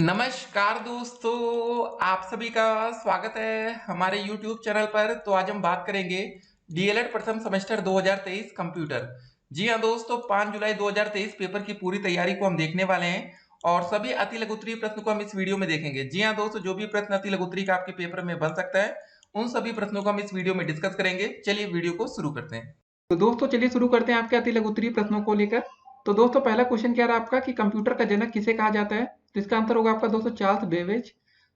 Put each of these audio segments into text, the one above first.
नमस्कार दोस्तों, आप सभी का स्वागत है हमारे YouTube चैनल पर। तो आज हम बात करेंगे डीएलएड प्रथम सेमेस्टर 2023 कंप्यूटर। जी हाँ दोस्तों, 5 जुलाई 2023 पेपर की पूरी तैयारी को हम देखने वाले हैं और सभी अति लघु उत्तरीय प्रश्न को हम इस वीडियो में देखेंगे। जी हाँ दोस्तों, जो भी प्रश्न अति लघु उत्तरीय का आपके पेपर में बन सकता है उन सभी प्रश्नों को हम इस वीडियो में डिस्कस करेंगे। चलिए वीडियो को शुरू करते हैं। तो दोस्तों चलिए शुरू करते हैं आपके अति लघु उत्तरीय प्रश्नों को लेकर। तो दोस्तों पहला क्वेश्चन क्या रहा आपका कि कंप्यूटर का जनक किसे कहा जाता है? तो इसका आंसर होगा आपका दोस्तों चार्ल्स बेबेज।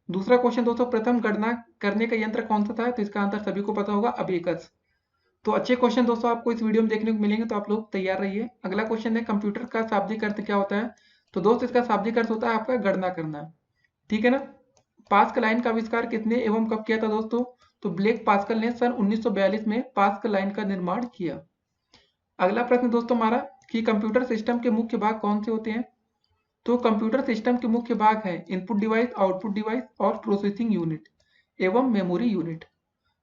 दूसरा क्वेश्चन दोस्तों, प्रथम गणना करने का यंत्र कौन सा था? तो इसका आंसर सभी को पता होगा, अबेकस। तो अच्छे क्वेश्चन दोस्तों आपको इस वीडियो में देखने को मिलेंगे, तो आप लोग तैयार रहिए। अगला क्वेश्चन है, कंप्यूटर का शाब्दिक अर्थ क्या होता है? तो दोस्त इसका शाब्दिक अर्थ होता है आपका गणना करना, ठीक है ना। पास्कल लाइन का आविष्कार किसने एवं कब किया था दोस्तों? तो ब्लेक पास्कल ने सन 1942 में पास्कल लाइन का निर्माण किया। अगला प्रश्न दोस्तों हमारा कि कंप्यूटर सिस्टम के मुख्य भाग कौन से होते हैं? तो कंप्यूटर सिस्टम के मुख्य भाग हैं इनपुट डिवाइस, आउटपुट डिवाइस और प्रोसेसिंग यूनिट एवं मेमोरी यूनिट।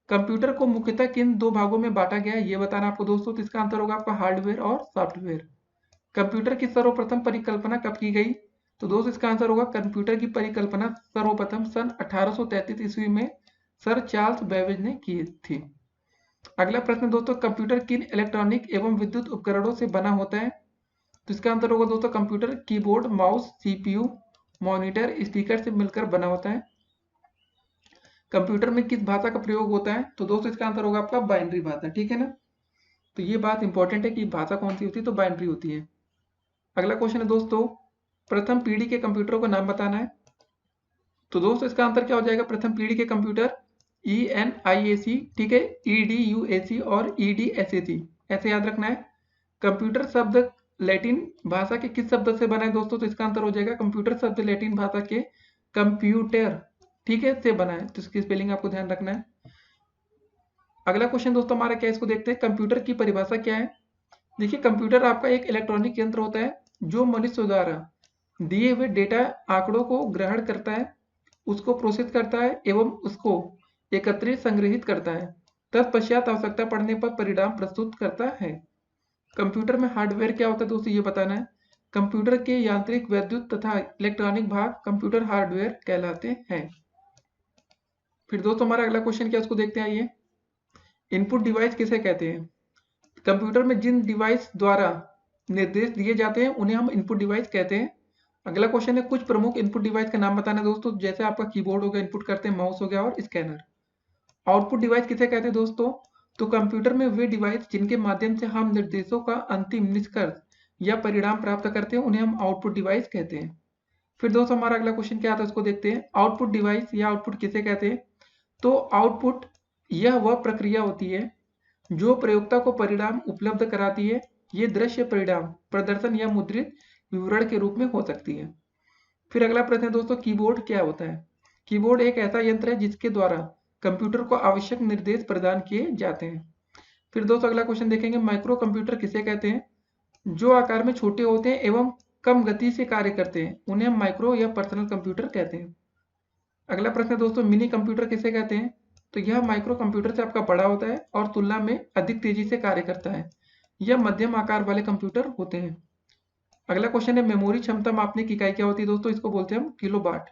कंप्यूटर को मुख्यतः किन दो भागों में बांटा गया है ये बताना आपको दोस्तों। तो इसका आंसर होगा आपका हार्डवेयर और सॉफ्टवेयर। कंप्यूटर की सर्वप्रथम परिकल्पना कब की गई? तो दोस्त इसका आंसर होगा कंप्यूटर की परिकल्पना सर्वप्रथम सन 1833 ईस्वी में सर चार्ल्स बेबेज ने की थी। अगला प्रश्न दोस्तों, कंप्यूटर किन इलेक्ट्रॉनिक एवं विद्युत उपकरणों से बना होता है? तो इसका आंसर होगा दोस्तों computer keyboard, mouse, CPU, monitor, speaker से मिलकर बना होता है। कंप्यूटर में किस भाषा का प्रयोग होता है? तो दोस्तों इसका आंसर होगा आपका बाइनरी भाषा, ठीक है ना। तो ये बात इंपॉर्टेंट है कि भाषा कौन सी होती है, तो बाइनरी होती है। अगला क्वेश्चन है दोस्तों, प्रथम पीढ़ी के कंप्यूटरों का नाम बताना है। तो दोस्तों इसका आंसर क्या हो जाएगा? प्रथम पीढ़ी के कंप्यूटर ENIAC, ठीक है, EDUAC और EDSAC, ऐसे याद रखना है। कंप्यूटर शब्द लैटिन भाषा के किस शब्द से बना है दोस्तों? तो इसका आंसर हो जाएगा कंप्यूटर शब्द लैटिन भाषा के कंप्यूटर, ठीक है, से बना है। तो इसकी स्पेलिंग आपको ध्यान रखना है। अगला क्वेश्चन दोस्तों हमारा क्या है, इसको देखते हैं। कंप्यूटर की परिभाषा क्या है? देखिए, कंप्यूटर आपका एक इलेक्ट्रॉनिक यंत्र होता है जो मनुष्य द्वारा दिए हुए डेटा आंकड़ों को ग्रहण करता है, उसको प्रोसेस करता है एवं उसको एकत्रित संग्रहित करता है, तत्पश्चात आवश्यकता पड़ने पर परिणाम प्रस्तुत करता है। कंप्यूटर में हार्डवेयर क्या होता है दोस्तों ये बताना है। कंप्यूटर के यांत्रिक, वैद्युत तथा इलेक्ट्रॉनिक भाग कंप्यूटर हार्डवेयर कहलाते हैं। फिर दोस्तों हमारा अगला क्वेश्चन क्या, उसको देखते हैं। आइए, इनपुट डिवाइस किसे कहते हैं? कंप्यूटर में जिन डिवाइस द्वारा निर्देश दिए जाते हैं उन्हें हम इनपुट डिवाइस कहते हैं। अगला क्वेश्चन है, कुछ प्रमुख इनपुट डिवाइस का नाम बताना है दोस्तों। जैसे आपका कीबोर्ड हो गया, इनपुट करते हैं, माउस हो गया और स्कैनर। आउटपुट डिवाइस किसे कहते हैं दोस्तों? तो कंप्यूटर में वे डिवाइस जिनके माध्यम से हम निर्देशों का अंतिम निष्कर्ष या परिणाम प्राप्त करते हैं उन्हें हम आउटपुट डिवाइस कहते हैं। फिर दोस्तों हमारा अगला क्वेश्चन क्या आता है उसको देखते हैं। आउटपुट डिवाइस या आउटपुट किसे कहते हैं? तो आउटपुट यह वह प्रक्रिया होती है जो प्रयोक्ता को परिणाम उपलब्ध कराती है। ये दृश्य परिणाम, प्रदर्शन या मुद्रित विवरण के रूप में हो सकती है। फिर अगला प्रश्न है दोस्तों, कीबोर्ड क्या होता है? कीबोर्ड एक ऐसा यंत्र है जिसके द्वारा कंप्यूटर को आवश्यक निर्देश प्रदान किए जाते हैं। फिर दोस्तों अगला क्वेश्चन देखेंगे, माइक्रो कंप्यूटर किसे कहते हैं? जो आकार में छोटे होते हैं एवं कम गति से कार्य करते हैं उन्हें हम माइक्रो या पर्सनल कंप्यूटर कहते हैं। अगला प्रश्न है दोस्तों, मिनी कंप्यूटर किसे कहते हैं? तो यह माइक्रो कंप्यूटर से आपका बड़ा होता है और तुलना में अधिक तेजी से कार्य करता है। यह मध्यम आकार वाले कंप्यूटर होते हैं। अगला क्वेश्चन है, मेमोरी क्षमता मापने की इकाई क्या होती है दोस्तों? इसको बोलते हैं हम किलोबाट।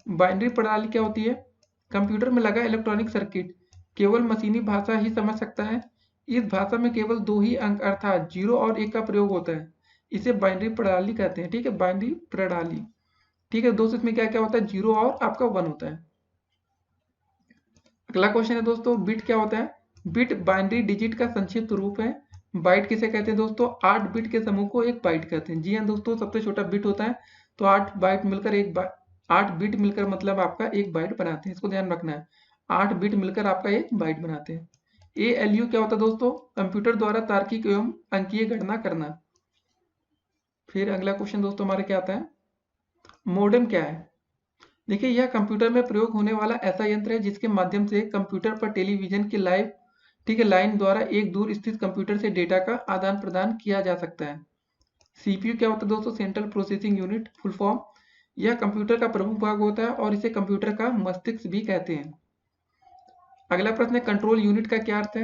बाइनरी प्रणाली क्या होती है? कंप्यूटर में लगा इलेक्ट्रॉनिक सर्किट केवल मशीनी भाषा ही समझ सकता है। इस भाषा में केवल दो ही अंक अर्थात 0 और 1 का प्रयोग होता है। इसे बाइनरी प्रणाली कहते हैं, ठीक है, बाइनरी प्रणाली। ठीक है दोस्तों, इसमें क्या क्या होता है? 0 और आपका 1 होता है। अगला क्वेश्चन है दोस्तों, बिट क्या होता है? बिट बाइनरी डिजिट का संक्षिप्त रूप है। बाइट किसे कहते हैं दोस्तों? 8 बिट के समूह को एक बाइट कहते हैं। जी हाँ दोस्तों, सबसे छोटा बिट होता है, तो 8 बाइट मिलकर 8 बिट मिलकर मतलब आपका एक बाइट बनाते हैं, इसको ध्यान रखना है। 8 बिट मिलकर आपका एक बाइट बनाते हैं। ALU क्या होता है दोस्तों? कंप्यूटर द्वारा तार्किक एवं अंकीय गणना करना। फिर अगला क्वेश्चन दोस्तों हमारे क्या आता है, मोडेम क्या है? देखिए, यह कंप्यूटर में प्रयोग होने वाला ऐसा यंत्र है जिसके माध्यम से कंप्यूटर पर टेलीविजन के लाइव, ठीक है, लाइन द्वारा एक दूर स्थित कंप्यूटर से डेटा का आदान प्रदान किया जा सकता है। CPU क्या होता है दोस्तों? Central processing unit, full form. यह कंप्यूटर का प्रमुख भाग होता है और इसे कंप्यूटर का मस्तिष्क भी कहते हैं। अगला प्रश्न है, कंट्रोल यूनिट का क्या अर्थ है?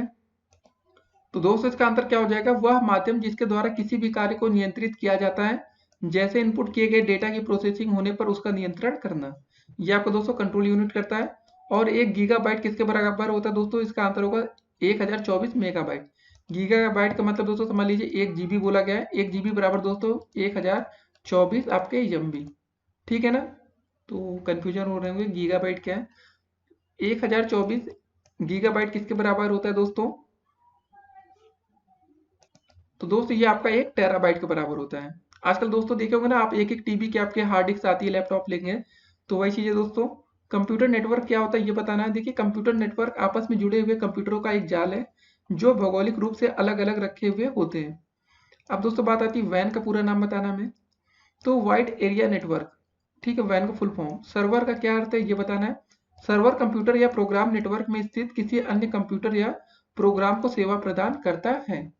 तो दोस्तों इसका आंसर क्या हो जाएगा? वह माध्यम जिसके द्वारा किसी भी कार्य को नियंत्रित किया जाता है जैसे इनपुट किए गए डेटा की प्रोसेसिंग होने पर उसका नियंत्रण करना, ये आपका दोस्तों कंट्रोल यूनिट करता है। और 1 गीगाबाइट किसके बराबर होता है दोस्तों? इसका आंसर होगा 1024 मेगाबाइट। गीगाबाइट का मतलब दोस्तों समझ लीजिए 1 जीबी बोला गया है। 1 जीबी बराबर दोस्तों 1024 आपके एमबी, ठीक है ना? तो कंफ्यूजन हो रहे होंगे गीगाबाइट क्या है। 1024 गीगाबाइट किसके बराबर होता है दोस्तों? तो दोस्तों ये आपका 1 टेराबाइट के बराबर होता है। आजकल दोस्तों देखे होंगे ना आप, एक एक टीबी के आपके हार्ड डिस्क आती है लैपटॉप लेंगे, तो वही चीज़ है दोस्तों। कंप्यूटर नेटवर्क क्या होता है ये बताना है। देखिए कंप्यूटर नेटवर्क आपस में जुड़े हुए कंप्यूटरों का एक जाल है जो भौगोलिक रूप से अलग अलग रखे हुए होते हैं। अब दोस्तों बात आती है वैन का पूरा नाम बताना हमें। तो वाइड एरिया नेटवर्क, ठीक है, वैन का फुल फॉर्म। सर्वर का क्या अर्थ है ये बताना है। सर्वर कंप्यूटर या प्रोग्राम नेटवर्क में स्थित किसी अन्य कंप्यूटर या प्रोग्राम को सेवा प्रदान करता है।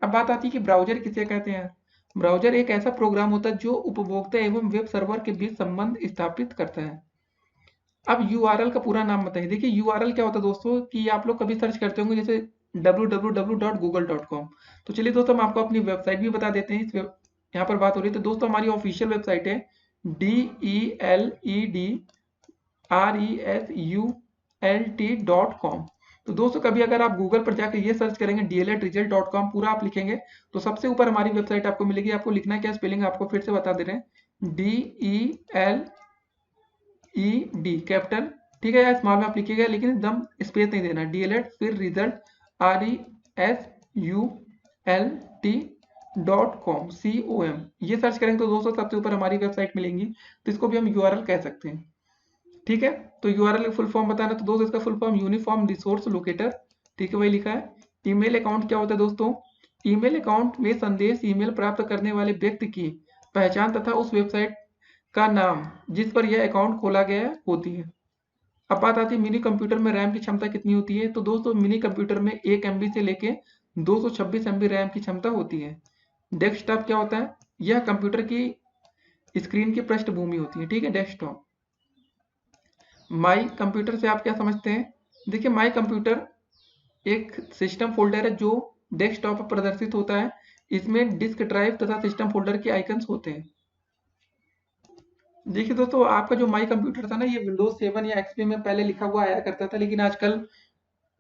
अब बात आती है कि ब्राउजर किसे कहते हैं। ब्राउजर एक ऐसा प्रोग्राम होता है जो उपभोक्ता एवं वेब सर्वर के बीच संबंध स्थापित करता है। अब यूआरएल का पूरा नाम बताइए। देखिए यूआरएल क्या होता है दोस्तों, कि आप लोग कभी सर्च करते होंगे जैसे www.google.com। तो चलिए दोस्तों हम आपको अपनी वेबसाइट भी बता देते हैं। यहाँ पर बात हो रही है तो दोस्तों हमारी ऑफिशियल वेबसाइट है DELEDRESULT.com। तो दोस्तों कभी अगर आप गूगल पर जाकर ये सर्च करेंगे DLEDresult.com पूरा आप लिखेंगे तो सबसे ऊपर हमारी वेबसाइट आपको मिलेगी। आपको लिखना है क्या, स्पेलिंग आपको फिर से बता दे रहे हैं, DELED कैपिटल, ठीक है, या स्मॉल में आप लिखिएगा लेकिन एकदम स्पेस नहीं देना। DLED फिर रिजल्ट RESULT.com ये सर्च करेंगे तो दोस्तों सबसे ऊपर हमारी वेबसाइट मिलेंगी। तो इसको भी हम यूआरएल कह सकते हैं, ठीक है। तो यूआरएल फुल फॉर्म बताना, तो दोस्तों इसका full form uniform resource locator, ठीक है, वही लिखा है। ईमेल अकाउंट क्या होता है दोस्तों? ईमेल अकाउंट में संदेश ईमेल प्राप्त करने वाले व्यक्ति की पहचान तथा उस वेबसाइट का नाम जिस पर यह अकाउंट खोला गया होती है। अब बात आती है मिनी कंप्यूटर में रैम की क्षमता कितनी होती है। तो दोस्तों मिनी कंप्यूटर में 1 MB से लेके 226 MB रैम की क्षमता होती है। डेस्कटॉप क्या होता है? यह कंप्यूटर की स्क्रीन की पृष्ठभूमि होती है, ठीक है, डेस्कटॉप। माई कंप्यूटर से आप क्या समझते हैं? देखिए माई कंप्यूटर एक सिस्टम फोल्डर है जो डेस्कटॉप पर प्रदर्शित होता है। इसमें डिस्क ड्राइव तथा सिस्टम फोल्डर के आइकन्स होते हैं। देखिए दोस्तों आपका जो माई कंप्यूटर था ना, ये विंडोज 7 या एक्सपी में पहले लिखा हुआ आया करता था, लेकिन आजकल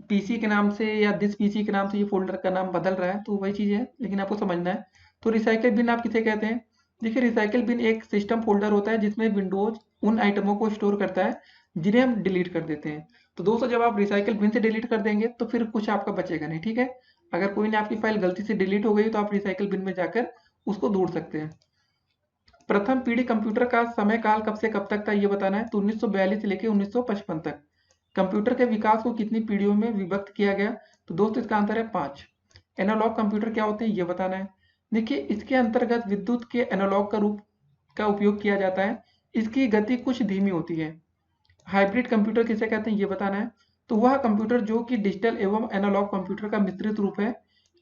पीसी के नाम से या दिस पीसी के नाम से ये फोल्डर का नाम बदल रहा है, तो वही चीज़ है, लेकिन आपको समझना है। तो रिसाइकिल बिन आप किसे कहते हैं? देखिए रिसाइकिल बिन एक सिस्टम फोल्डर होता है जिसमें विंडोज उन आइटमों को स्टोर करता है जिन्हें हम डिलीट कर देते हैं। तो दोस्तों जब आप रिसाइकिल बिन से डिलीट कर देंगे तो फिर कुछ आपका बचेगा नहीं, ठीक है। अगर कोई ने आपकी फाइल गलती से डिलीट हो गई तो आप रिसाइकिल बिन में जाकर उसको ढूंढ सकते हैं। प्रथम पीढ़ी कंप्यूटर का समय काल कब से कब तक था ये बताना है। तो 1942 से लेकर 1955 तक। कंप्यूटर के विकास को कितनी पीढ़ियों में विभक्त किया गया? तो दोस्तों इसका आंसर है 5। एनालॉग कंप्यूटर क्या होते हैं ये बताना है। देखिए इसके अंतर्गत विद्युत के एनालॉग का रूप का उपयोग किया जाता है। इसकी गति कुछ धीमी होती है। हाइब्रिड कंप्यूटर किसे कहते हैं ये बताना है। तो वह कंप्यूटर जो कि डिजिटल एवं एनालॉग कंप्यूटर का मिश्रित रूप है।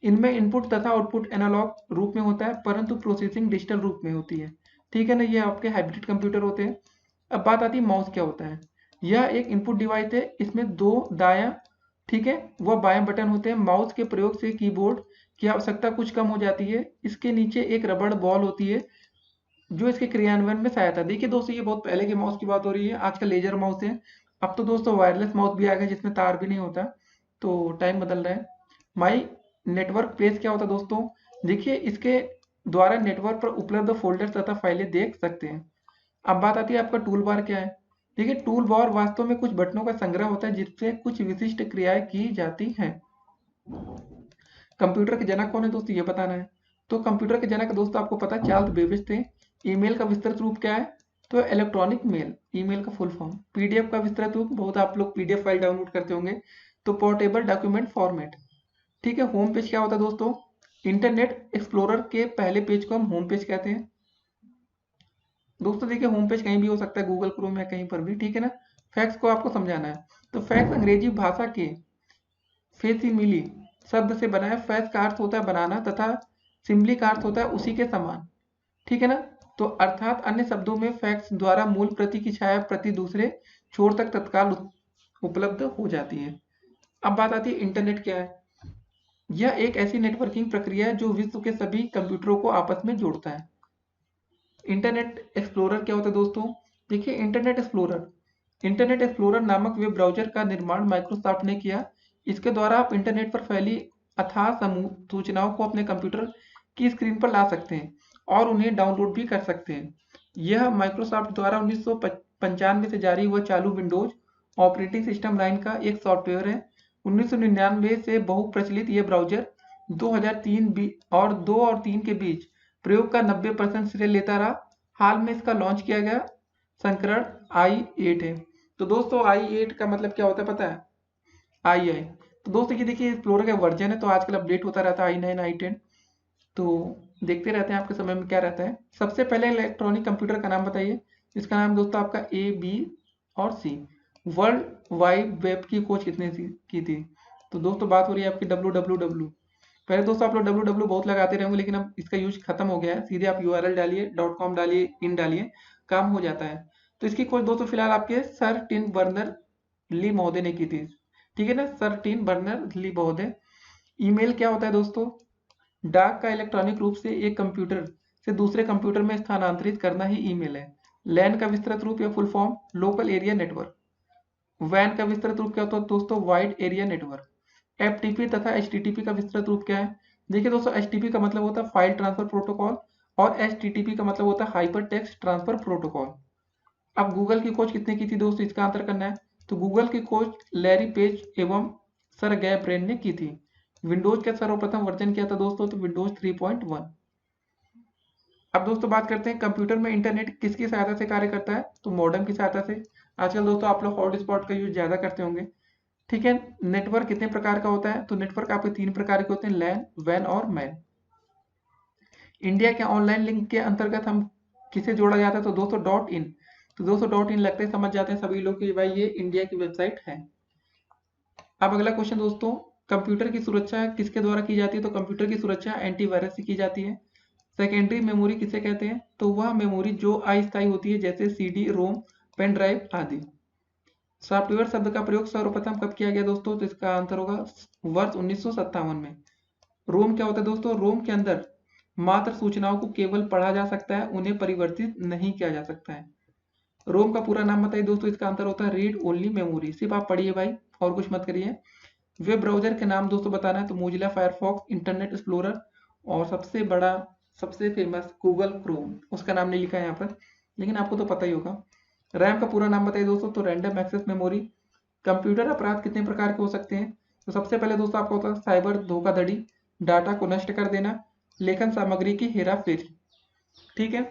इनमें इनपुट तथा आउटपुट एनालॉग रूप में होता है परंतु प्रोसेसिंग डिजिटल रूप में होती है, ठीक है ना। ये आपके हाइब्रिड कंप्यूटर होते हैं। अब बात आती है माउस क्या होता है। यह एक इनपुट डिवाइस है, इसमें दो दायां, ठीक है, वह बायां बटन होते हैं। माउस के प्रयोग से कीबोर्ड की आवश्यकता कुछ कम हो जाती है। इसके नीचे एक रबड़ बॉल होती है जो इसके क्रियान्वयन में सहायता। देखिए दोस्तों ये बहुत पहले के माउस की बात हो रही है, आजकल लेजर माउस है। अब तो दोस्तों वायरलेस माउस भी आ गए जिसमें तार भी नहीं होता, तो टाइम बदल रहा है। माई नेटवर्क पेज क्या होता है दोस्तों? देखिए इसके द्वारा नेटवर्क पर उपलब्ध फोल्डर तथा फाइलें देख सकते हैं। अब बात आती है आपका टूल बार क्या है। देखिए टूल बार वास्तव में कुछ बटनों का संग्रह होता है जिससे कुछ विशिष्ट क्रियाएं की जाती हैं। कंप्यूटर के जनक कौन है दोस्तों ये बताना है। तो कंप्यूटर के जनक दोस्तों आपको पता है चार्ल्स बेबेज थे। ईमेल का विस्तृत रूप क्या है? तो इलेक्ट्रॉनिक मेल, ईमेल का फुल फॉर्म। पीडीएफ का विस्तृत रूप, बहुत आप लोग पीडीएफ फाइल डाउनलोड करते होंगे, तो पोर्टेबल डॉक्यूमेंट फॉर्मेट, ठीक है। होम पेज क्या होता है दोस्तों? इंटरनेट एक्सप्लोरर के पहले पेज को हम होम पेज कहते हैं। दोस्तों देखिए होम पेज कहीं भी हो सकता है, गूगल क्रोम या कहीं पर भी, ठीक है ना। फैक्स को आपको समझाना है। तो फैक्स अंग्रेजी भाषा के फेसिमिली शब्द से बना है। फैक्स का अर्थ होता है बनाना तथा सिम्बली का अर्थ होता है उसी के समान, ठीक है ना। तो अर्थात अन्य शब्दों में फैक्स द्वारा मूल प्रति की छाया प्रति दूसरे छोर तक तत्काल उपलब्ध हो जाती है। अब बात आती है इंटरनेट क्या है। यह एक ऐसी नेटवर्किंग प्रक्रिया है जो विश्व के सभी कंप्यूटरों को आपस में जोड़ता है। इंटरनेट एक्सप्लोरर क्या होता है दोस्तों? देखिए, इंटरनेट एक्सप्लोरर नामक वेब ब्राउज़र का निर्माण माइक्रोसॉफ्ट ने किया। इसके द्वारा आप इंटरनेट पर फैली अथाह समूह सूचनाओं को अपने कंप्यूटर की स्क्रीन पर ला सकते हैं और उन्हें डाउनलोड भी कर सकते हैं। यह माइक्रोसॉफ्ट द्वारा 1995 से जारी हुआ चालू विंडोज ऑपरेटिंग सिस्टम लाइन का एक सॉफ्टवेयर है। 1999 से बहुप्रचलित यह ब्राउज़र 2003 और 3 के बीच प्रयोग का 90% श्रेय लेता रहा। हाल में इसका लॉन्च किया गया संस्करण i8 है। तो दोस्तों i8 का मतलब क्या होता है पता है? आई। तो दोस्तों ये देखिए एक्सप्लोरर का वर्जन है, तो आजकल अपडेट होता रहता है i9 i10, तो देखते रहते हैं आपके समय में क्या रहता है। सबसे पहले इलेक्ट्रॉनिक कंप्यूटर का नाम बताइए। इसका नाम दोस्तों आपका ए, बी और सी। वर्ल्ड वाइड वेब की खोज कितने की थी? तो दोस्तों बात हो रही है आपकी www। पहले दोस्तों आप लोग www बहुत लगाते रहोगे, लेकिन अब इसका यूज खत्म हो गया है। सीधे आप URL डालिए, .com डालिए, इन डालिए, काम हो जाता है। तो इसकी खोज दोस्तों फिलहाल आपके सर टिम बर्नर ली महोदय ने की थी। ठीक है ना, सर टिम बर्नर ली महोदय। ईमेल क्या होता है दोस्तों? डाक का इलेक्ट्रॉनिक रूप से एक कंप्यूटर से दूसरे कंप्यूटर में स्थानांतरित करना ही ईमेल है। लैन का विस्तृत रूप या full form local area network. वैन का विस्तृत रूप क्या होता है दोस्तों? Wide area network. FTP तथा HTTP का विस्तृत रूप क्या है? देखिए दोस्तों, HTTP का मतलब होता है फाइल ट्रांसफर प्रोटोकॉल और HTTP का मतलब होता है हाइपर टेक्स्ट ट्रांसफर प्रोटोकॉल। अब गूगल की खोज किसने की थी दोस्तों? इसका आंसर करना है। तो गूगल की खोज लैरी पेज एवं सरगेय ब्रेन ने की थी। विंडोज का सर्वप्रथम वर्जन क्या था दोस्तों? तो विंडोज 3.1। अब दोस्तों बात करते हैं कंप्यूटर में इंटरनेट किसकी सहायता से कार्य करता है? तो मॉडेम की सहायता से। आजकल दोस्तों आप लोग हॉटस्पॉट का यूज ज्यादा करते होंगे। ठीक है। नेटवर्क कितने प्रकार का होता है? तो नेटवर्क आपके 3 प्रकार के होते हैं, लैन, वैन और मैन। इंडिया के ऑनलाइन लिंक के अंतर्गत हम किसे जोड़ा जाता है? तो दोस्तों .in। तो दोस्तों .in लगते ही समझ जाते हैं सभी लोग कि भाई ये इंडिया की वेबसाइट है। अब अगला क्वेश्चन दोस्तों, कंप्यूटर की सुरक्षा किसके द्वारा की जाती है? तो कंप्यूटर की सुरक्षा एंटीवायरस से की जाती है। सेकेंडरी मेमोरी किसे कहते हैं? तो वह मेमोरी जो अस्थायी होती है, जैसे CD, रोम, पेन ड्राइव आदि। सॉफ्टवेयर शब्द का प्रयोग सर्वप्रथम कब किया गया दोस्तों? तो इसका आंसर होगा वर्ष 1957 में। रोम क्या होता है दोस्तों? रोम के अंदर मात्र सूचनाओं को केवल पढ़ा जा सकता है, उन्हें परिवर्तित नहीं किया जा सकता है। रोम का पूरा नाम बताइए दोस्तों। इसका आंसर होता है रीड ओनली मेमोरी। सिर्फ आप पढ़िए भाई, और कुछ मत करिए। वेब ब्राउजर के नाम दोस्तों बताना है, तो मोजिला फायरफॉक्स, इंटरनेट एक्सप्लोरर और सबसे बड़ा सबसे फेमस गूगल क्रोम। उसका नाम नहीं लिखा है यहाँ पर, लेकिन आपको तो पता ही होगा। रैम का पूरा नाम बताइए दोस्तों। तो रैंडम एक्सेस मेमोरी। कंप्यूटर अपराध कितने प्रकार के हो सकते हैं? तो सबसे पहले दोस्तों आपको होता है साइबर धोखाधड़ी, डाटा को नष्ट कर देना, लेखन सामग्री की हेराफेरी। ठीक है।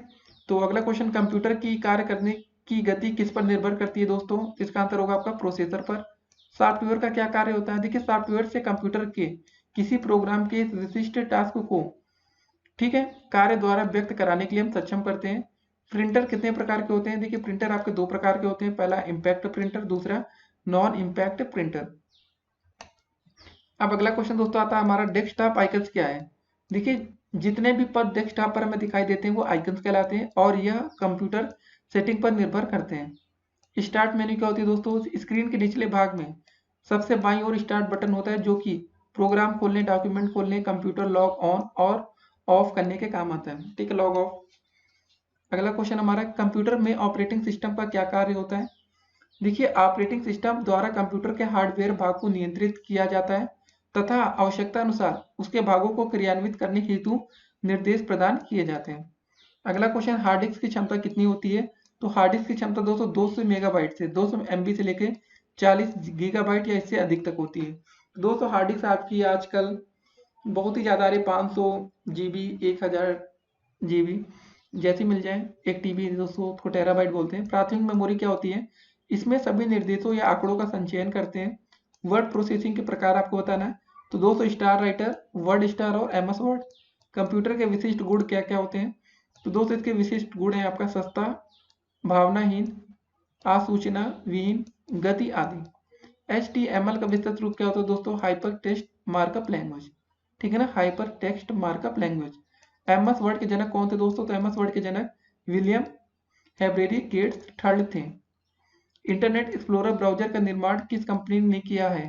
तो अगला क्वेश्चन, कंप्यूटर की कार्य करने की गति किस पर निर्भर करती है दोस्तों? इसका आंसर होगा आपका प्रोसेसर पर। सॉफ्टवेयर का क्या कार्य होता है? देखिए, सॉफ्टवेयर से कंप्यूटर के किसी प्रोग्राम के विशिष्ट टास्क को, ठीक है, कार्य द्वारा व्यक्त कराने के लिए हम सक्षम करते हैं। प्रिंटर कितने प्रकार के होते हैं? देखिए, प्रिंटर आपके 2 प्रकार के होते हैं। पहला इम्पैक्ट प्रिंटर, दूसरा नॉन इम्पैक्ट प्रिंटर। अब अगला क्वेश्चन दोस्तों आता है हमारा, डेस्कटॉप आइकन्स क्या है? देखिए, जितने भी पद डेस्कटॉप पर हमें दिखाई देते हैं वो आइकन्स कहलाते हैं और यह कंप्यूटर सेटिंग पर निर्भर करते हैं। स्टार्ट मेन्यू क्या होती है दोस्तों? स्क्रीन के निचले भाग में सबसे बाईं ओर स्टार्ट बटन होता है, जो कि प्रोग्राम खोलने, डॉक्यूमेंट खोलने, कंप्यूटर लॉग ऑन और ऑफ करने के काम आता है। ठीक है, लॉग ऑफ। अगला क्वेश्चन हमारा, कंप्यूटर में ऑपरेटिंग सिस्टम का क्या कार्य होता है? देखिए, ऑपरेटिंग सिस्टम द्वारा कंप्यूटर के हार्डवेयर भाग को नियंत्रित किया जाता है तथा आवश्यकता अनुसार उसके भागों को क्रियान्वित करने हेतु निर्देश प्रदान किए जाते हैं। अगला क्वेश्चन, हार्ड डिस्क की क्षमता कितनी होती है? तो हार्ड डिस्क की क्षमता दोस्तों 200 मेगाबाइट से 200 MB से लेके 40 गीगाबाइट या इससे अधिक तक होती है। दोस्तों हार्ड डिस्क आपकी आजकल बहुत ही ज़्यादा आ रही, 500 GB, 1000 GB जैसी मिल जाए। 1 TB दोस्तों को टेराबाइट बोलते हैं। प्राथमिक मेमोरी क्या होती है? इसमें सभी निर्देशों या आंकड़ों का संचयन करते हैं। वर्ड प्रोसेसिंग के प्रकार आपको बताना है, तो दोस्तों स्टार राइटर, वर्ड स्टार और MS वर्ड। कंप्यूटर के विशिष्ट गुण क्या क्या होते हैं? तो दोस्तों इसके विशिष्ट गुण है आपका सस्ता, भावनाहीन, आसूचना विहीन, गति आदि। HTML का विस्तृत रूप क्या होता है दोस्तों? Hyper text markup language. ठीक है ना, hyper text markup language. MS word के जनक कौन थे दोस्तों? तो MS वर्ड के जनक विलियम हेनरी गेट्स III थे। इंटरनेट एक्सप्लोरर ब्राउजर का निर्माण किस कंपनी ने किया है?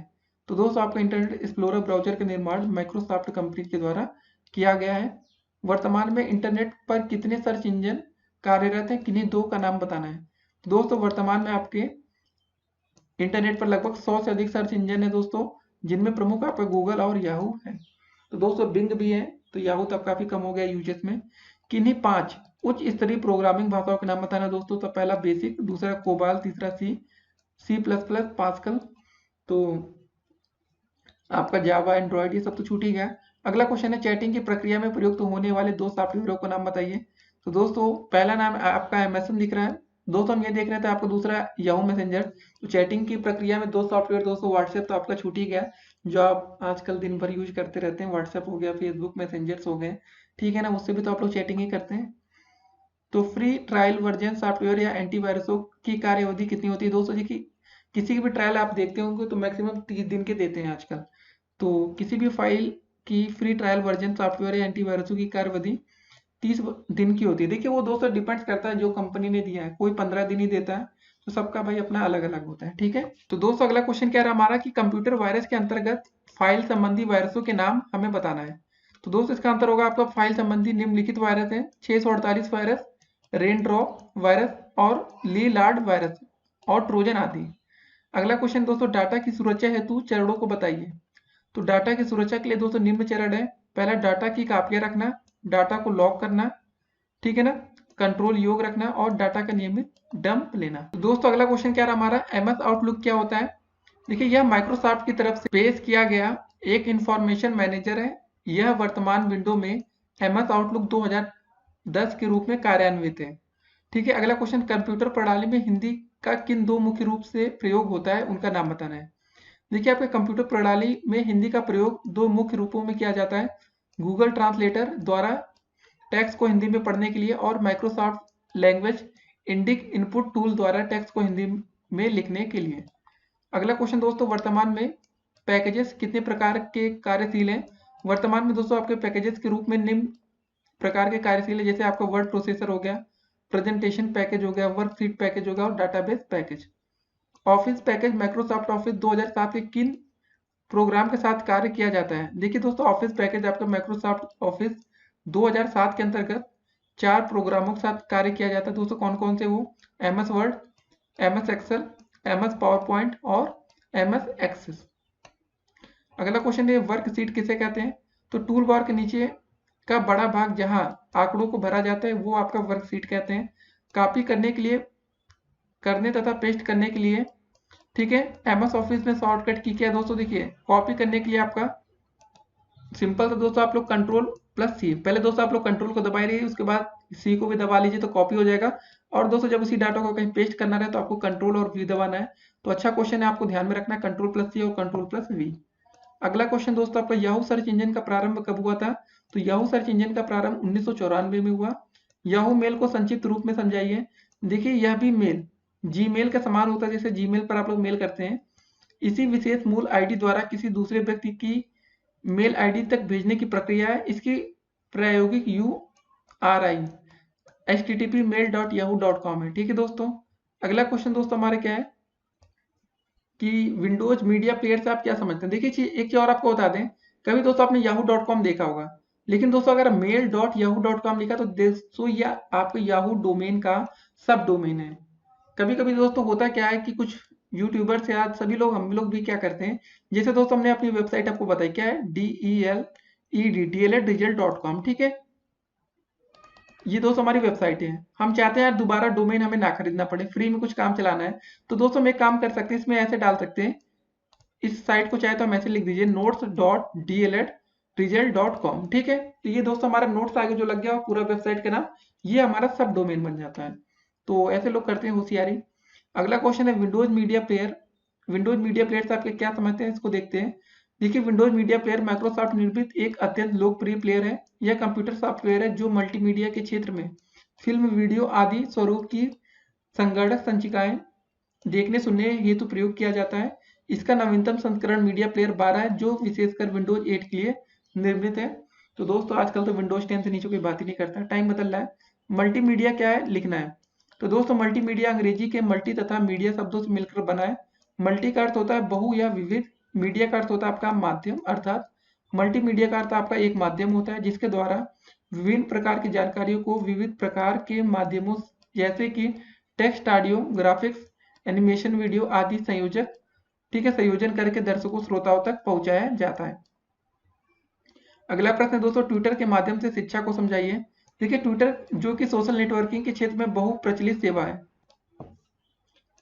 तो दोस्तों आपका इंटरनेट एक्सप्लोरर ब्राउजर का निर्माण माइक्रोसॉफ्ट कंपनी के द्वारा किया गया है। वर्तमान में इंटरनेट पर कितने सर्च इंजन कार्यरत है, किन्हीं 2 का नाम बताना है। तो दोस्तों वर्तमान में आपके इंटरनेट पर लगभग 100 से अधिक सर्च इंजन है दोस्तों, जिनमें प्रमुख आपका गूगल और याहू है। तो दोस्तों बिंग भी है, तो याहू तब काफी कम हो गया यूजेस में। किन्हीं 5 उच्च स्तरीय प्रोग्रामिंग भाषाओं के नाम बताना दोस्तों। तो पहला बेसिक, दूसरा कोबाल, तीसरा सी प्लस प्लस, पास्कल, तो आपका जावा, एंड्रॉइड, ये सब तो छूट ही गया। अगला क्वेश्चन है चैटिंग की प्रक्रिया में प्रयुक्त होने वाले 2 सॉफ्टवेयरों का नाम बताइए। तो दोस्तों पहला नाम आपका एमएसएन दिख रहा है, दोस्तों हम ये देख रहे थे आपका दूसरा याहू मैसेंजर। तो चैटिंग की प्रक्रिया में 2 सॉफ्टवेयर दोस्तों, व्हाट्सएप तो आपका छूट ही गया, जो आप आजकल दिन भर यूज करते रहते हैं, व्हाट्सएप हो गया, फेसबुक मैसेंजर्स हो गए, ठीक है ना, उससे भी तो आप लोग चैटिंग ही करते हैं। तो फ्री ट्रायल वर्जन सॉफ्टवेयर या एंटीवायरसों की कार्य अवधि कितनी होती है दोस्तों जी? की किसी की भी ट्रायल आप देखते होंगे तो मैक्सिमम 30 दिन के देते हैं आजकल। तो किसी भी फाइल की फ्री ट्रायल वर्जन सॉफ्टवेयर या एंटीवायरसों की कार्य अवधि 30 दिन की होती है। देखिए वो दोस्तों डिपेंड्स करता है जो कंपनी ने दिया है, कोई 15 दिन ही देता है, तो सबका भाई अपना अलग अलग होता है, ठीक है। तो दोस्तों अगला क्वेश्चन क्या रहा हमारा कि कंप्यूटर वायरस के अंतर्गत फाइल संबंधी वायरसों के नाम हमें बताना है। तो दोस्तों इसका आंसर होगा आपका फाइल संबंधी निम्नलिखित वायरस है, 648 वायरस, रेन ड्रॉप वायरस और ली लार्ड वायरस और ट्रोजन आदि। अगला क्वेश्चन दोस्तों डाटा की सुरक्षा हेतु चरणों को बताइए। तो डाटा की सुरक्षा के लिए दोस्तों निम्न चरण है, पहला डाटा की कापियां रखना, डाटा को लॉक करना, ठीक है ना, कंट्रोल योग रखना और डाटा का नियमित डंप लेना। तो दोस्तों अगला क्वेश्चन क्या रहा हमारा, एमएस आउटलुक क्या होता है? देखिए यह माइक्रोसॉफ्ट की तरफ से पेश किया गया एक इंफॉर्मेशन मैनेजर है। यह वर्तमान विंडो में एमएस आउटलुक 2010 के रूप में कार्यान्वित है, ठीक है। अगला क्वेश्चन कंप्यूटर प्रणाली में हिंदी का किन 2 मुख्य रूप से प्रयोग होता है, उनका नाम बताना है। देखिए आपके कंप्यूटर प्रणाली में हिंदी का प्रयोग 2 मुख्य रूपों में किया जाता है, गूगल ट्रांसलेटर द्वारा टेक्स्ट को हिंदी में पढ़ने के लिए और Microsoft language Indic input tool द्वारा टेक्स्ट को हिंदी में लिखने के लिए। अगला क्वेश्चन दोस्तों वर्तमान में पैकेजेस कितने प्रकार के कार्यशील हैं? वर्तमान में दोस्तों आपके पैकेजेस के रूप में निम्न प्रकार के कार्यशील है, जैसे आपका वर्ड प्रोसेसर हो गया, प्रेजेंटेशन पैकेज हो गया, वर्कशीट पैकेज हो गया और database package. Office package Microsoft office 2007 के किन प्रोग्राम के साथ कार्य किया जाता है? देखिए दोस्तों ऑफिस पैकेज आपका माइक्रोसॉफ्ट ऑफिस 2007 के अंतर्गत 4 प्रोग्रामों के साथ कार्य किया जाता है दोस्तों, कौन कौन से वो, MS Word, MS Excel, MS PowerPoint और एमएस एक्सेस। अगला क्वेश्चन है वर्कशीट किसे कहते हैं? तो टूल बार के नीचे का बड़ा भाग जहां आंकड़ों को भरा जाता है वो आपका वर्कशीट कहते हैं। कॉपी करने के लिए, करने तथा पेस्ट करने के लिए, ठीक है, एमएस ऑफिस में शॉर्टकट की क्या है दोस्तों? देखिए कॉपी करने के लिए आपका सिंपल था दोस्तों, आप लोग कंट्रोल प्लस सी, पहले दोस्तों आप लोग कंट्रोल को दबाई रहिए, उसके बाद सी को भी दबा लीजिए तो कॉपी हो जाएगा। और दोस्तों जब उसी डाटा को कहीं पेस्ट करना रहे तो आपको कंट्रोल और वी दबाना है। तो अच्छा क्वेश्चन है, आपको ध्यान में रखना, कंट्रोल प्लस सी और कंट्रोल प्लस वी। अगला क्वेश्चन दोस्तों आपका याहू सर्च इंजन का प्रारंभ कब हुआ था? तो याहू सर्च इंजन का प्रारंभ 1994 में हुआ। याहू मेल को संक्षिप्त रूप में समझाइए। देखिए यह भी मेल जीमेल के समान होता है, जैसे जीमेल पर आप लोग मेल करते हैं, इसी विशेष मूल आईडी द्वारा किसी दूसरे व्यक्ति की मेल आईडी तक भेजने की प्रक्रिया है। इसकी प्रायोगिक URI http://mail.yahoo.com है, ठीक है दोस्तों। अगला क्वेश्चन दोस्तों हमारे क्या है कि विंडोज मीडिया प्लेयर से आप क्या समझते हैं? देखिए एक चीज और आपको बता दें, कभी दोस्तों आपने yahoo.com देखा होगा, लेकिन दोस्तों अगर mail.yahoo.com लिखा तो दोस्तों यह आपके याहू डोमेन का सब डोमेन है। कभी कभी दोस्तों होता क्या है कि कुछ यूट्यूबर्स या सभी लोग, हम लोग भी क्या करते हैं, जैसे दोस्तों हमने अपनी वेबसाइट आपको बताई क्या है, DELED ठीक है, ये दोस्तों हमारी वेबसाइट है। हम चाहते हैं यार दोबारा डोमेन हमें ना खरीदना पड़े, फ्री में कुछ काम चलाना है, तो दोस्तों हम एक काम कर सकते हैं, इसमें ऐसे डाल सकते हैं, इस साइट को चाहे तो हम ऐसे लिख दीजिए notes.deledresult.com, ठीक है। तो ये दोस्तों हमारा नोट्स आगे जो लग गया पूरा वेबसाइट का नाम, ये हमारा सब डोमेन बन जाता है। तो ऐसे लोग करते हैं होशियारी। अगला क्वेश्चन है Windows media player. Windows media player से आप क्या समझते हैं, इसको देखते हैं। देखिए विंडोज मीडिया प्लेयर माइक्रोसॉफ्ट निर्मित एक अत्यंत लोकप्रिय प्लेयर है। यह कंप्यूटर सॉफ्टवेयर है जो मल्टीमीडिया के क्षेत्र में फिल्म, वीडियो आदि स्वरूप की संगणक संचिकाएं देखने सुनने हेतु प्रयोग किया जाता है। इसका नवीनतम संस्करण मीडिया प्लेयर 12 है जो विशेषकर विंडोज 8 के लिए निर्मित है। तो दोस्तों आजकल तो विंडोज 10 से नीचे कोई बात ही नहीं करता, टाइम बदल रहा है। मल्टीमीडिया क्या है, लिखना है। तो दोस्तों मल्टीमीडिया अंग्रेजी के मल्टी तथा मीडिया शब्दों से मिलकर बना है। मल्टी का अर्थ होता है बहु या विविध, मीडिया का अर्थ होता है आपका माध्यम, अर्थात मल्टीमीडिया का अर्थ आपका एक माध्यम होता है जिसके द्वारा विभिन्न प्रकार की जानकारियों को विविध प्रकार के माध्यमों जैसे कि text, audio, graphics, animation, video आदि संयोजन करके दर्शकों श्रोताओं तक पहुंचाया जाता है। अगला प्रश्न दोस्तों, ट्विटर के माध्यम से शिक्षा को समझाइए। देखिए, ट्विटर जो कि सोशल नेटवर्किंग के क्षेत्र में बहुप्रचलित सेवा है,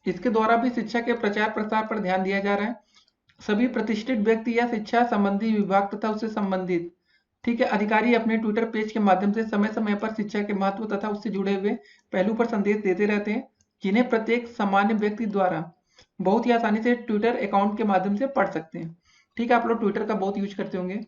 इसके द्वारा भी शिक्षा के प्रचार प्रसार पर ध्यान दिया जा रहा है। सभी प्रतिष्ठित व्यक्ति या शिक्षा संबंधी विभाग तथा उससे संबंधित अधिकारी अपने ट्विटर पेज के माध्यम से समय समय पर शिक्षा के महत्व तथा उससे जुड़े हुए पहलू पर संदेश देते रहते हैं, जिन्हें प्रत्येक सामान्य व्यक्ति द्वारा बहुत ही आसानी से ट्विटर अकाउंट के माध्यम से पढ़ सकते हैं। ठीक है, आप लोग ट्विटर का बहुत यूज करते होंगे,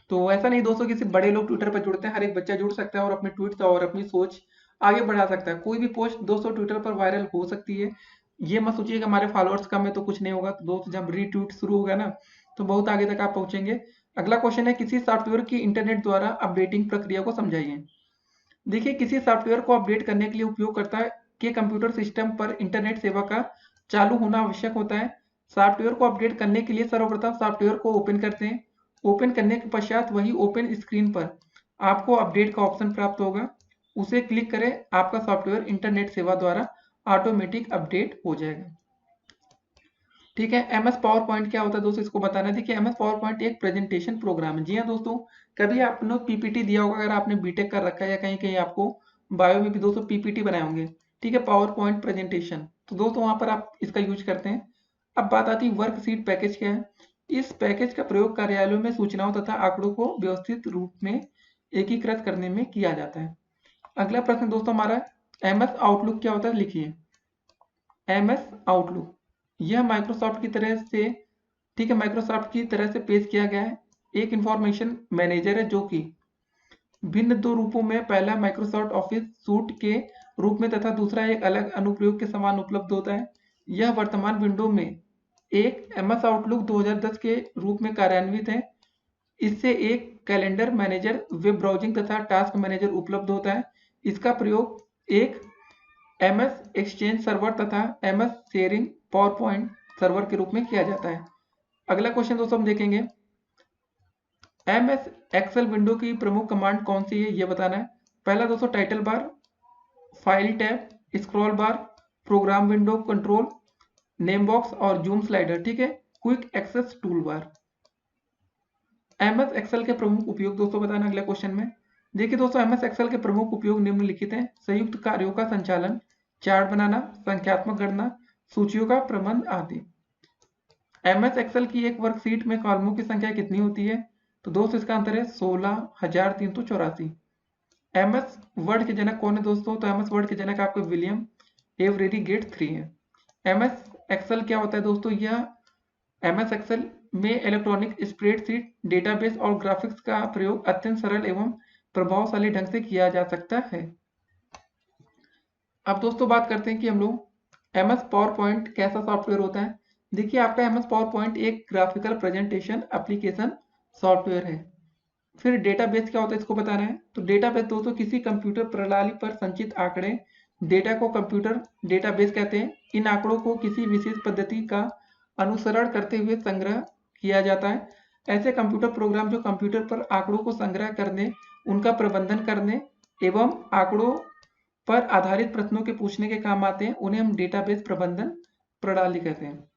तो ऐसा नहीं दोस्तों कि सिर्फ बड़े लोग ट्विटर पर जुड़ते हैं, हर एक बच्चा जुड़ सकता है और अपने ट्वीट्स और अपनी सोच आगे बढ़ा सकता है। कोई भी पोस्ट दोस्तों ट्विटर पर वायरल हो सकती है। ये मत सोचिए कि हमारे फॉलोअर्स कम है तो कुछ नहीं होगा। तो दोस्त जब रीट्वीट शुरू होगा ना, तो बहुत आगे तक आप पहुंचेंगे। अगला क्वेश्चन है, किसी सॉफ्टवेयर की इंटरनेट द्वारा अपडेटिंग प्रक्रिया को समझाइए। देखिए, किसी सॉफ्टवेयर को अपडेट करने के लिए उपयोगकर्ता के कंप्यूटर सिस्टम पर इंटरनेट सेवा का चालू होना आवश्यक होता है। सॉफ्टवेयर को अपडेट करने के लिए सर्वप्रथम सॉफ्टवेयर को ओपन करते हैं। ओपन करने के पश्चात वही ओपन स्क्रीन पर आपको अपडेट का ऑप्शन प्राप्त होगा, उसे क्लिक करें, आपका सॉफ्टवेयर इंटरनेट सेवा द्वारा ऑटोमेटिक अपडेट हो जाएगा। ठीक है, एमएस पावर पॉइंट क्या होता है दोस्तों, इसको बताना है। देखिए, एमएस पावर पॉइंट एक प्रेजेंटेशन प्रोग्राम है। जी हाँ दोस्तों, कभी आपने पीपीटी दिया होगा, अगर आपने बीटेक कर रखा है या कहीं कहीं आपको बायो में भी दोस्तों पीपीटी बनाए होंगे। ठीक है, पावर पॉइंट प्रेजेंटेशन, तो दोस्तों वहां पर आप इसका यूज करते हैं। अब बात आती है वर्कशीट पैकेज क्या है। इस पैकेज का प्रयोग कार्यालयों में सूचनाओं तथा आंकड़ों को व्यवस्थित रूप में एकीकृत करने में किया जाता है। अगला प्रश्न दोस्तों हमारा, एमएस आउटलुक क्या होता है, लिखिए। एमएस आउटलुक यह माइक्रोसॉफ्ट की तरह से माइक्रोसॉफ्ट की तरह से पेश किया गया है। एक इंफॉर्मेशन मैनेजर है जो कि भिन्न दो रूपों में, पहला माइक्रोसॉफ्ट ऑफिस सूट के रूप में तथा दूसरा एक अलग अनुप्रयोग के समान उपलब्ध होता है। यह वर्तमान विंडो में एक एमएस आउटलुक 2010 के रूप में कार्यान्वित है। इससे एक कैलेंडर मैनेजर, वेब ब्राउजिंग तथा टास्क मैनेजर उपलब्ध होता है। इसका प्रयोग एक एमएस एक्सचेंज सर्वर तथा MS sharing power point server के रूप में किया जाता है। अगला क्वेश्चन दोस्तों हम देखेंगे, एमएस एक्सेल विंडो की प्रमुख कमांड कौन सी है, यह बताना है। पहला दोस्तों title bar, file tab, scroll bar, program window control, name box और जूम स्लाइडर। ठीक है, quick access tool bar. MS Excel के प्रमुख उपयोग दोस्तों बताना अगले क्वेश्चन में। देखिए दोस्तों, एमएस एक्सेल के प्रमुख उपयोग निम्नलिखित हैं। संयुक्त कार्यों का संचालन, चार्ट बनाना, संख्यात्मक गणना, सूचियों का प्रबंध आदि। एमएस एक्सेल की एक वर्कशीट में कॉलमों की संख्या कितनी होती है, तो दोस्तों इसका आंसर है 16,384। एमएस वर्ड के जनक कौन है दोस्तों, तो एमएस वर्ड के जनक आपके विलियम एवरेरी गेट 3 है। एमएस एक्सेल क्या होता है दोस्तों, यह एमएस एक्सेल में इलेक्ट्रॉनिक स्प्रेडशीट, डेटाबेस और ग्राफिक्स का प्रयोग अत्यंत सरल एवं प्रभावशाली ढंग से किया जा सकता है। अब दोस्तों बात करते हैं कि हम लोग एमएस पावर पॉइंट कैसा सॉफ्टवेयर होता है। देखिए, आपका एमएस पावर पॉइंट एक ग्राफिकल प्रेजेंटेशन एप्लीकेशन सॉफ्टवेयर है। फिर डेटाबेस क्या होता है, इसको बताना है। तो डेटाबेस दोस्तों किसी कंप्यूटर प्रणाली पर संचित आंकड़े, डेटा को कंप्यूटर डेटाबेस कहते हैं। इन आंकड़ों को किसी विशेष पद्धति का अनुसरण करते हुए संग्रह किया जाता है। ऐसे कंप्यूटर प्रोग्राम जो कंप्यूटर पर आंकड़ों को संग्रह करने, उनका प्रबंधन करने एवं आंकड़ों पर आधारित प्रश्नों के पूछने के काम आते हैं, उन्हें हम डेटाबेस प्रबंधन प्रणाली कहते हैं।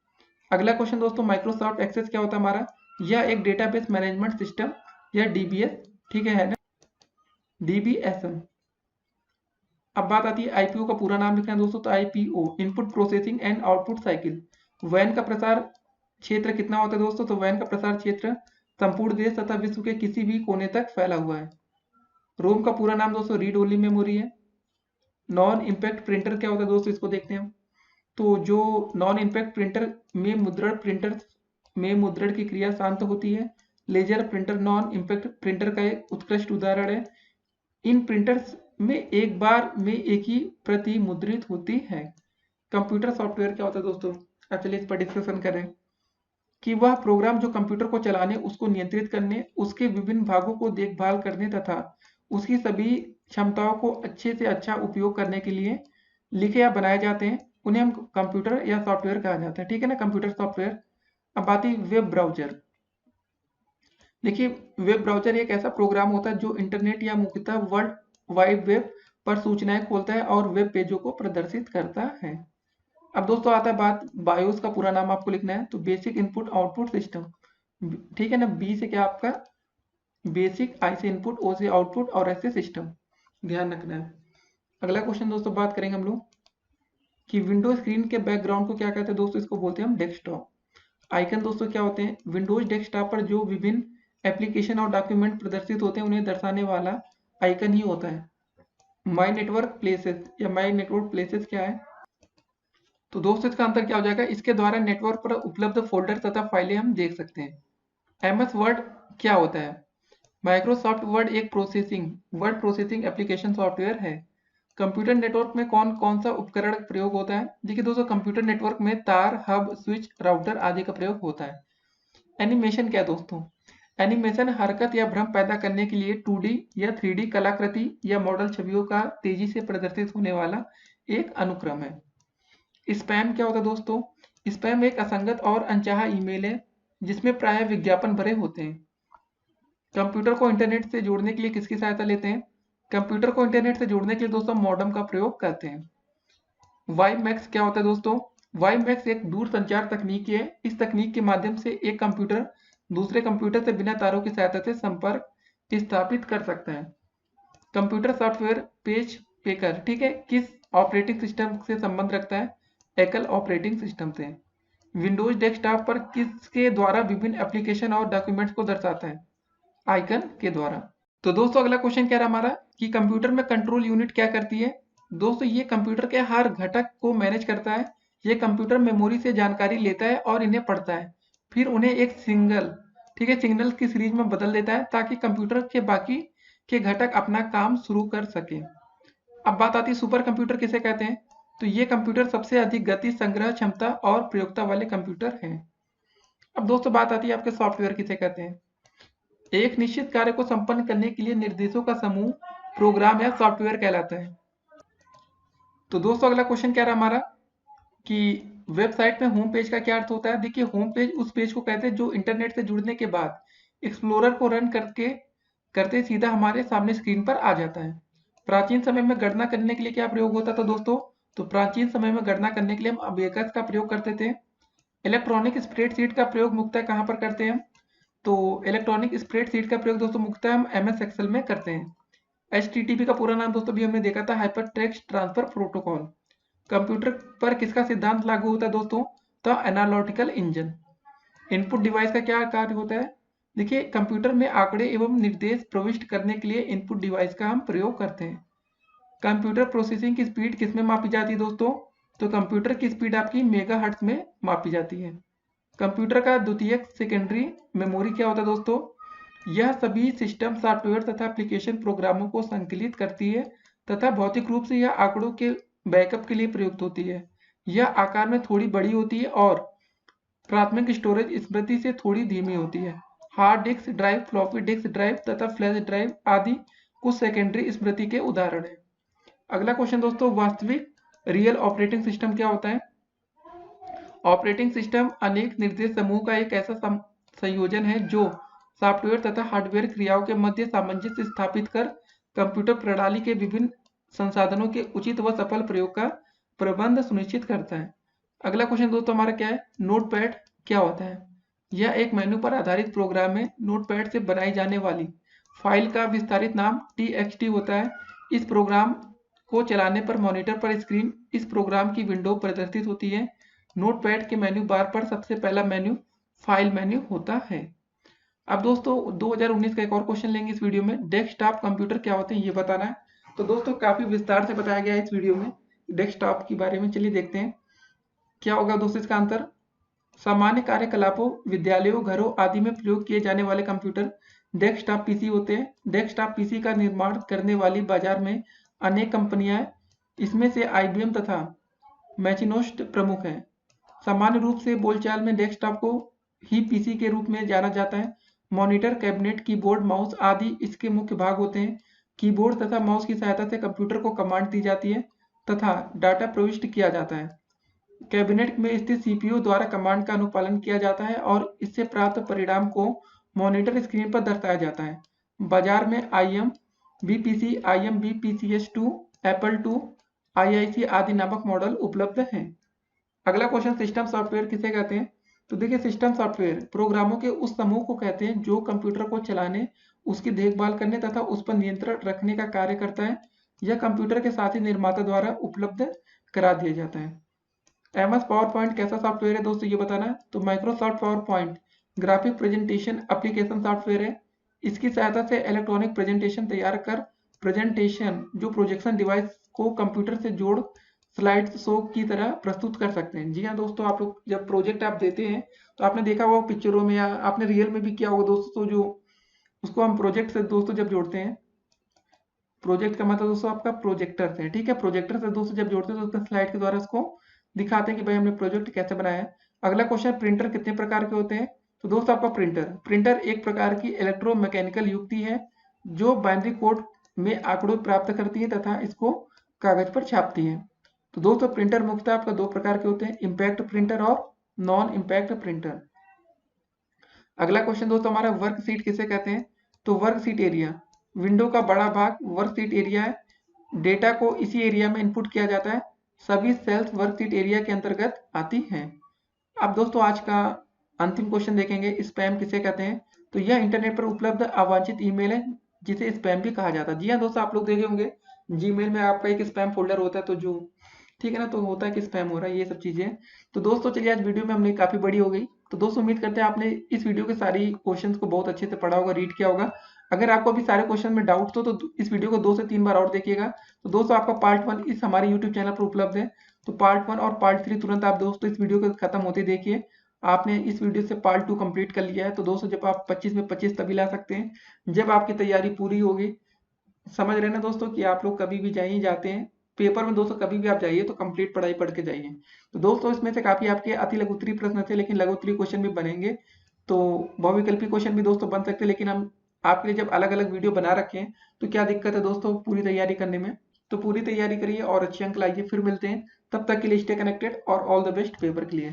अगला क्वेश्चन दोस्तों, माइक्रोसॉफ्ट एक्सेस क्या होता है हमारा, यह एक डेटाबेस मैनेजमेंट सिस्टम या डीबीएस, ठीक है ना, डीबीएसएम। अब बात आती है आईपीओ का पूरा नाम लिखना है दोस्तों, तो IPO input processing and output cycle. वैन का प्रसार क्षेत्र कितना होता है दोस्तों, तो वैन का प्रसार क्षेत्र संपूर्ण देश तथा विश्व के किसी भी कोने तक फैला हुआ है। रोम का पूरा नाम दोस्तों रीड ओनली मेमोरी है। नॉन इम्पैक्ट प्रिंटर क्या होता है दोस्तों, इसको देखते हैं। तो जो नॉन इम्पैक्ट प्रिंटर में मुद्रण की क्रिया शांत होती है। Laser printer non impact printer का एक उत्कृष्ट उदाहरण है। इन प्रिंटर्स में एक बार में एक ही प्रति मुद्रित होती है। कंप्यूटर सॉफ्टवेयर क्या होता है दोस्तों, अब चलिए इस पर डिस्कशन करें कि वह प्रोग्राम जो कंप्यूटर को चलाने, उसको नियंत्रित करने, उसके विभिन्न भागों को देखभाल करने तथा उसकी सभी क्षमताओं को अच्छे से अच्छा उपयोग करने के लिए लिखे या बनाए जाते हैं, उन्हें हम कंप्यूटर या सॉफ्टवेयर कहा जाता है। ठीक है ना, कंप्यूटर सॉफ्टवेयर। अब बात है वेब ब्राउजर। देखिए, वेब ब्राउज़र एक ऐसा प्रोग्राम होता है जो इंटरनेट या मुख्यतः वर्ल्ड वाइड वेब पर सूचनाएं खोलता है और वेब पेजों को प्रदर्शित करता है। अब दोस्तों आता है बात बायोस का पूरा नाम आपको लिखना है, तो बेसिक इनपुट आउटपुट सिस्टम। ठीक है ना, बी से क्या आपका बेसिक, आई से इनपुट, ओ से आउटपुट और एस से सिस्टम, ध्यान रखना है। अगला क्वेश्चन दोस्तों बात करेंगे हम लोग कि विंडो स्क्रीन के बैकग्राउंड को क्या कहते हैं दोस्तों, इसको बोलते हैं हम डेस्कटॉप। आइकन दोस्तों क्या होते हैं, विंडोज डेस्कटॉप पर जो विभिन्न एप्लीकेशन और डॉक्यूमेंट प्रदर्शित होते हैं उन्हें दर्शाने वाला आइकन ही होता है। माई नेटवर्क प्लेसेस या माई नेटवर्क प्लेसेस क्या है, तो दोस्तों इसका आंसर क्या हो जाएगा, इसके द्वारा नेटवर्क पर उपलब्ध फोल्डर तथा फाइलें हम देख सकते हैं। एमएस वर्ड क्या होता है, माइक्रोसॉफ्ट वर्ड एक वर्ड प्रोसेसिंग एप्लीकेशन सॉफ्टवेयर है। कंप्यूटर नेटवर्क में कौन कौन सा उपकरण प्रयोग होता है, देखिए दोस्तों कंप्यूटर नेटवर्क में तार, हब, स्विच, राउटर आदि का प्रयोग होता है। एनिमेशन क्या है दोस्तों, एनिमेशन हरकत या भ्रम पैदा करने के लिए 2D या 3D कलाकृति या मॉडल छवियों का तेजी से प्रदर्शित होने वाला एक अनुक्रम है। स्पैम क्या होता है दोस्तों, स्पैम एक असंगत और अनचाहा ईमेल है जिसमें प्रायः विज्ञापन भरे होते हैं। कंप्यूटर को इंटरनेट से जोड़ने के लिए किसकी सहायता लेते हैं, कंप्यूटर को इंटरनेट से जोड़ने के लिए दोस्तों मॉडेम का प्रयोग करते हैं। वाई मैक्स क्या होता है दोस्तों, वाई मैक्स एक दूर संचार तकनीक है। इस तकनीक के माध्यम से एक कंप्यूटर दूसरे कंप्यूटर से बिना तारों की सहायता से संपर्क स्थापित कर सकता है। कंप्यूटर सॉफ्टवेयर पेज पेकर, ठीक है, किस ऑपरेटिंग सिस्टम से संबंध रखता है, एकल ऑपरेटिंग सिस्टम से। विंडोज डेस्कटॉप पर किसके द्वारा विभिन्न एप्लीकेशन और डॉक्यूमेंट्स को दर्शाता है, आइकन के द्वारा। तो दोस्तों अगला क्वेश्चन क्या रहा हमारा कि कंप्यूटर में कंट्रोल यूनिट क्या करती है, दोस्तों ये कंप्यूटर के हर घटक को मैनेज करता है। ये कंप्यूटर मेमोरी से जानकारी लेता है और इन्हें पढ़ता है, फिर उन्हें एक सिग्नल की सीरीज में बदल देता है ताकि कंप्यूटर के बाकी के घटक अपना काम शुरू कर सके। अब बात आती है सुपर कंप्यूटर किसे कहते हैं, तो ये कंप्यूटर सबसे अधिक गति, संग्रह क्षमता और प्रयोगता वाले कंप्यूटर हैं। अब दोस्तों बात आती है आपके सॉफ्टवेयर किसे कहते हैं, एक निश्चित कार्य को संपन्न करने के लिए निर्देशों का समूह प्रोग्राम या सॉफ्टवेयर कहलाता है। तो दोस्तों अगला क्वेश्चन क्या रहा हमारा कि वेबसाइट में होम पेज का क्या अर्थ होता है, देखिए होम पेज उस पेज को कहते हैं जो इंटरनेट से जुड़ने के बाद एक्सप्लोरर को रन करते सीधा हमारे सामने स्क्रीन पर आ जाता है। प्राचीन समय में गणना करने के लिए क्या प्रयोग होता था दोस्तों, तो प्राचीन समय में गणना करने के लिए हम अबेकस का प्रयोग करते थे। इलेक्ट्रॉनिक स्प्रेडशीट का प्रयोग मुख्यतः कहाँ पर करते हैं, तो इलेक्ट्रॉनिक स्प्रेडशीट का प्रयोग दोस्तों मुख्यतः हम एमएस एक्सेल में करते हैं। HTTP का पूरा नाम दोस्तों भी हमने देखा था, hyper text transfer protocol. Computer पर किसका सिद्धांत लागू होता है दोस्तों, तो एनालिटिकल इंजन। इनपुट डिवाइस का क्या कार्य होता है, देखिए कंप्यूटर में आंकड़े एवं निर्देश प्रविष्ट करने के लिए इनपुट डिवाइस का हम प्रयोग करते हैं। कंप्यूटर प्रोसेसिंग की स्पीड किसमें मापी जाती है दोस्तों, तो कंप्यूटर की स्पीड आपकी मेगाहर्ट्ज में मापी जाती है। कंप्यूटर का द्वितीयक सेकेंडरी मेमोरी क्या होता है दोस्तों, यह सभी सिस्टम सॉफ्टवेयर तथा एप्लीकेशन प्रोग्रामों को संकलित करती है तथा भौतिक रूप से यह आंकड़ों के बैकअप के लिए प्रयुक्त होती है। यह आकार में थोड़ी बड़ी होती है और प्राथमिक स्टोरेज स्मृति से थोड़ी धीमी होती है। Hard disk drive, floppy disk drive तथा फ्लैश ड्राइव आदि कुछ सेकेंडरी स्मृति के उदाहरण हैं। अगला क्वेश्चन दोस्तों, वास्तविक रियल ऑपरेटिंग सिस्टम क्या होता है, ऑपरेटिंग सिस्टम अनेक निर्देश समूह का एक ऐसा संयोजन है जो सॉफ्टवेयर तथा हार्डवेयर क्रियाओं के मध्य सामंजस्य स्थापित कर कंप्यूटर प्रणाली के विभिन्न संसाधनों के उचित व सफल प्रयोग का प्रबंध सुनिश्चित करता है। अगला क्वेश्चन दोस्तों हमारा क्या है, नोटपैड क्या होता है, यह एक मेनू पर आधारित प्रोग्राम है। नोटपैड से बनाई जाने वाली फाइल का विस्तारित नाम txt होता है। इस प्रोग्राम को चलाने पर मॉनिटर पर स्क्रीन इस प्रोग्राम की विंडो प्रदर्शित होती है। नोटपैड के मेन्यू बार पर सबसे पहला मेन्यू फाइल मेन्यू होता है। अब दोस्तों 2019 का एक और क्वेश्चन लेंगे इस वीडियो में, डेस्कटॉप कंप्यूटर क्या होते हैं ये बताना है। तो दोस्तों काफी विस्तार से बताया गया है इस वीडियो में डेस्कटॉप के बारे में। चलिए देखते हैं क्या होगा दोस्तों इसका आंसर। सामान्य कार्यकलापों, विद्यालयों, घरों आदि में प्रयोग किए जाने वाले कंप्यूटर डेस्कटॉप पीसी होते हैं। डेस्कटॉप पीसी का निर्माण करने वाली बाजार में अनेक कंपनियां हैं, इसमें से IBM तथा मैकिन्टोश प्रमुख हैं। सामान्य रूप से बोलचाल में डेस्कटॉप को ही पीसी के रूप में जाना जाता है। मॉनिटर, कैबिनेट, कीबोर्ड, माउस आदि इसके मुख्य भाग होते हैं। कीबोर्ड तथा माउस की सहायता से कंप्यूटर को कमांड दी जाती है तथा डाटा प्रविष्ट किया जाता है। कैबिनेट में स्थित CPU द्वारा कमांड का अनुपालन किया जाता है और इससे प्राप्त परिणाम को मॉनिटर स्क्रीन पर दर्शाया जाता है। बाजार में IM BPC, IM BPCS2, Apple 2, IIC आदि नामक मॉडल उपलब्ध हैं। अगला क्वेश्चन, सिस्टम सॉफ्टवेयर किसे कहते हैं? तो देखिए, सिस्टम सॉफ्टवेयर प्रोग्रामों के उस समूह को कहते हैं जो कंप्यूटर को चलाने, उसकी देखभाल करने तथा उस पर नियंत्रण रखने का कार्य करता है। यह कंप्यूटर के साथ ही निर्माता द्वारा उपलब्ध करा दिया जाता है। MS पावर पॉइंट कैसा सॉफ्टवेयर है दोस्तों, ये बताना है। तो Microsoft power point graphic presentation application software है। इसकी सहायता से इलेक्ट्रॉनिक प्रेजेंटेशन तैयार कर प्रेजेंटेशन जो प्रोजेक्शन डिवाइस को कंप्यूटर से जोड़ स्लाइड शो की तरह प्रस्तुत कर सकते हैं। जी हाँ दोस्तों, आप लोग जब प्रोजेक्ट आप देते हैं तो आपने देखा होगा पिक्चरों में या आपने रियल में भी किया होगा दोस्तों, जो उसको हम प्रोजेक्ट से दोस्तों जब जोड़ते हैं, प्रोजेक्ट का मतलब दोस्तों आपका प्रोजेक्टर से, ठीक है, प्रोजेक्टर से दोस्तों जब जोड़ते हैं तो उसका स्लाइड के द्वारा उसको दिखाते हैं कि भाई हमने प्रोजेक्ट कैसे बनाया है। अगला क्वेश्चन, प्रिंटर कितने प्रकार के होते हैं? तो दोस्तों आपका प्रिंटर एक प्रकार की इलेक्ट्रोमैकेनिकल युक्ति है जो बाइनरी कोड में आंकड़ों प्राप्त करती है तथा इसको कागज पर छापती है। तो दोस्तों प्रिंटर मुख्यतः आपका दो प्रकार के होते हैं, इम्पैक्ट प्रिंटर और नॉन इम्पैक्ट प्रिंटर। अगला क्वेश्चन दोस्तों हमारा, वर्क सीट किसे कहते हैं? तो वर्क सीट एरिया विंडो का बड़ा भाग वर्क सीट एरिया है। डेटा को इसी एरिया में इनपुट किया जाता है। सभी सेल्स वर्क सीट एरिया के अंतर्गत आती हैं। अब दोस्तों आज का अंतिम क्वेश्चन देखेंगे, स्पैम किसे कहते हैं? तो यह इंटरनेट पर उपलब्ध अवांछित ईमेल है जिसे स्पैम भी कहा जाता है। जी हाँ दोस्तों, आप लोग देखे होंगे जीमेल में आपका एक स्पैम फोल्डर होता है, तो जो ठीक है ना, तो होता है कि स्पैम हो रहा है, ये सब चीजें। तो दोस्तों चलिए, आज वीडियो में हमने काफी बड़ी हो गई। तो दोस्तों उम्मीद करते हैं आपने इस वीडियो के सारी क्वेश्चंस को बहुत अच्छे से पढ़ा होगा, रीड किया होगा। अगर आपको अभी सारे क्वेश्चन में डाउट तो इस वीडियो को 2 से 3 बार और देखिएगा। तो दोस्तों आपका पार्ट 1 इस हमारे यूट्यूब चैनल पर उपलब्ध है। तो पार्ट 1 और पार्ट 3 तुरंत आप दोस्तों इस वीडियो को खत्म होते देखिए। आपने इस वीडियो से पार्ट 2 कंप्लीट कर लिया है, तो दोस्तों जब आप 25 में 25 तभी ला सकते हैं जब आपकी तैयारी पूरी होगी। समझ रहे हैं ना दोस्तों कि आप लोग कभी भी जाइए जाते हैं पेपर में दोस्तों, कभी भी आप जाइए तो कंप्लीट पढ़ाई पढ़ के जाइए। तो दोस्तों इसमें से काफी आपके अति लघु उत्तरीय प्रश्न थे, लेकिन लघु उत्तरीय क्वेश्चन भी बनेंगे। तो बहुविकल्पी क्वेश्चन भी दोस्तों बन सकते हैं, लेकिन हम आपके लिए जब अलग अलग वीडियो बना रखे हैं तो क्या दिक्कत है दोस्तों पूरी तैयारी करने में। तो पूरी तैयारी करिए और अच्छे अंक लाइए। फिर मिलते हैं, तब तक के लिए स्टे कनेक्टेड और ऑल द बेस्ट पेपर के लिए।